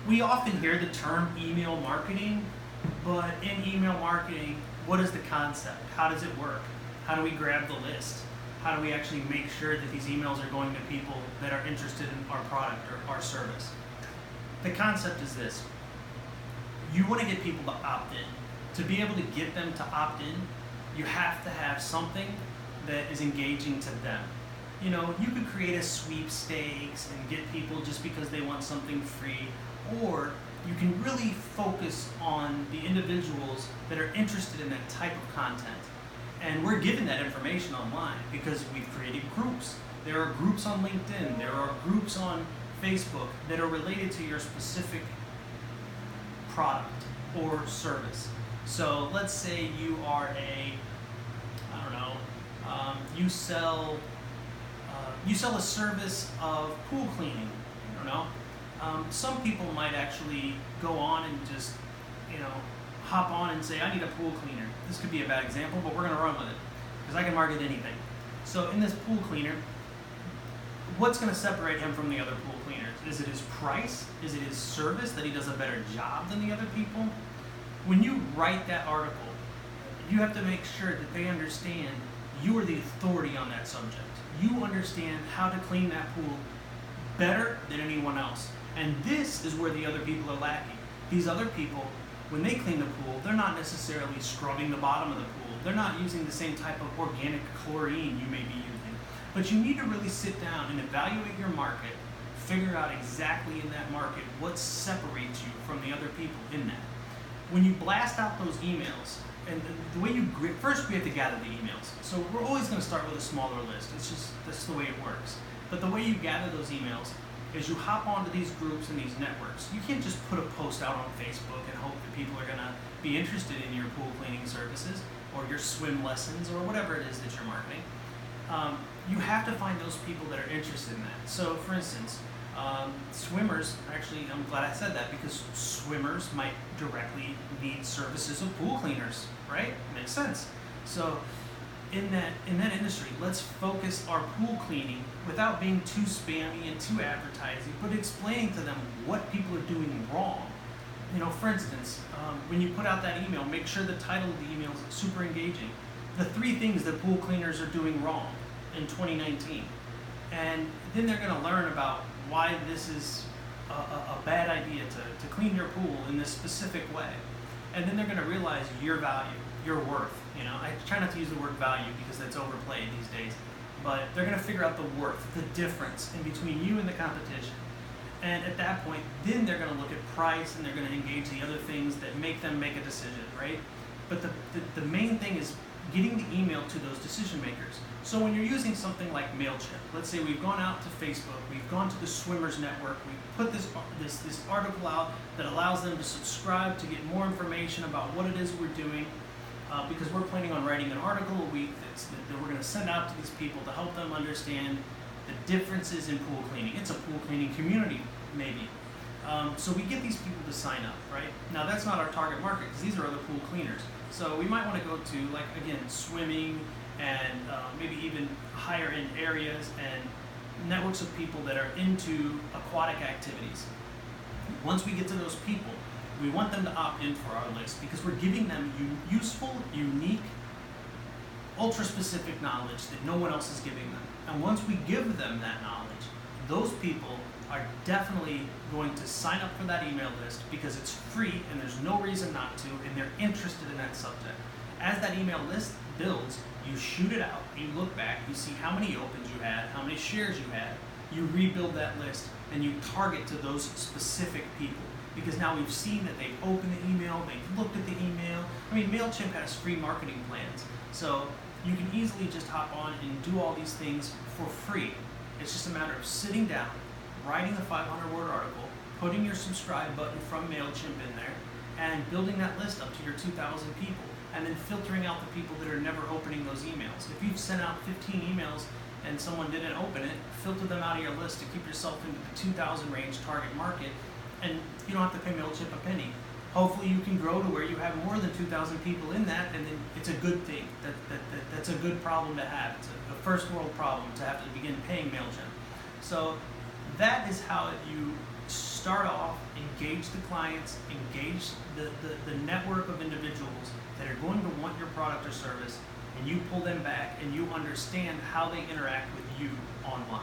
We often hear the term email marketing, but in email marketing, what is the concept? How does it work? How do we grab the list? How do we actually make sure that these emails are going to people that are interested in our product or our service? The concept is this. You want to get people to opt in. To be able to get them to opt in, you have to have something that is engaging to them. You know, you could create a sweepstakes and get people just because they want something free, or you can really focus on the individuals that are interested in that type of content. And we're given that information online because we've created groups. There are groups on LinkedIn, there are groups on Facebook that are related to your specific product or service. So let's say you are I don't know, you sell a service of pool cleaning. I don't know. Some people might actually go on and just, you know, hop on and say, I need a pool cleaner. This could be a bad example, but we're going to run with it because I can market anything. So in this pool cleaner, what's going to separate him from the other pool cleaners? Is it his price? Is it his service, that he does a better job than the other people? When you write that article, you have to make sure that they understand you are the authority on that subject. You understand how to clean that pool better than anyone else. And this is where the other people are lacking. These other people, when they clean the pool, they're not necessarily scrubbing the bottom of the pool. They're not using the same type of organic chlorine you may be using. But you need to really sit down and evaluate your market, figure out exactly in that market what separates you from the other people in that. When you blast out those emails, and the way first we have to gather the emails. So we're always going to start with a smaller list. That's the way it works. But the way you gather those emails is you hop onto these groups and these networks. You can't just put a post out on Facebook and hope that people are going to be interested in your pool cleaning services or your swim lessons or whatever it is that you're marketing. You have to find those people that are interested in that. So for instance, swimmers, actually I'm glad I said that because swimmers might directly need services of pool cleaners, right? Makes sense. So in that industry, let's focus our pool cleaning without being too spammy and too advertising, but explaining to them what people are doing wrong. You know, for instance, when you put out that email, make sure the title of the email is super engaging. The 3 things that pool cleaners are doing wrong in 2019. And then they're going to learn about why this is a bad idea to clean your pool in this specific way. And then they're going to realize your value, your worth. You know, I try not to use the word value because that's overplayed these days. But they're going to figure out the worth, the difference in between you and the competition. And at that point, then they're going to look at price and they're going to engage the other things that make them make a decision, right? But the main thing is getting the email to those decision makers. So when you're using something like MailChimp, let's say we've gone out to Facebook, we've gone to the Swimmers Network, we've put this article out that allows them to subscribe to get more information about what it is we're doing, because we're planning on writing an article a week that we're going to send out to these people to help them understand the differences in pool cleaning. It's a pool cleaning community, maybe. So we get these people to sign up, right? Now that's not our target market because these are other pool cleaners. So we might want to go to, like, again, swimming and maybe even higher end areas and networks of people that are into aquatic activities. Once we get to those people, we want them to opt in for our list because we're giving them useful, unique, ultra-specific knowledge that no one else is giving them. And once we give them that knowledge, those people are definitely going to sign up for that email list because it's free and there's no reason not to, and they're interested in that subject. As that email list builds, you shoot it out, you look back, you see how many opens you had, how many shares you had, you rebuild that list, and you target to those specific people. Because now we've seen that they've opened the email, they've looked at the email. I mean, MailChimp has free marketing plans. So you can easily just hop on and do all these things for free. It's just a matter of sitting down, writing a 500-word article, putting your subscribe button from MailChimp in there, and building that list up to your 2,000 people, and then filtering out the people that are never opening those emails. If you've sent out 15 emails and someone didn't open it, filter them out of your list to keep yourself into the 2,000 range target market, and you don't have to pay MailChimp a penny. Hopefully you can grow to where you have more than 2,000 people in that, and then it's a good thing. That's a good problem to have. It's a first world problem to have to begin paying MailChimp. So that is how you start off, engage the clients, engage the network of individuals that are going to want your product or service, and you pull them back and you understand how they interact with you online.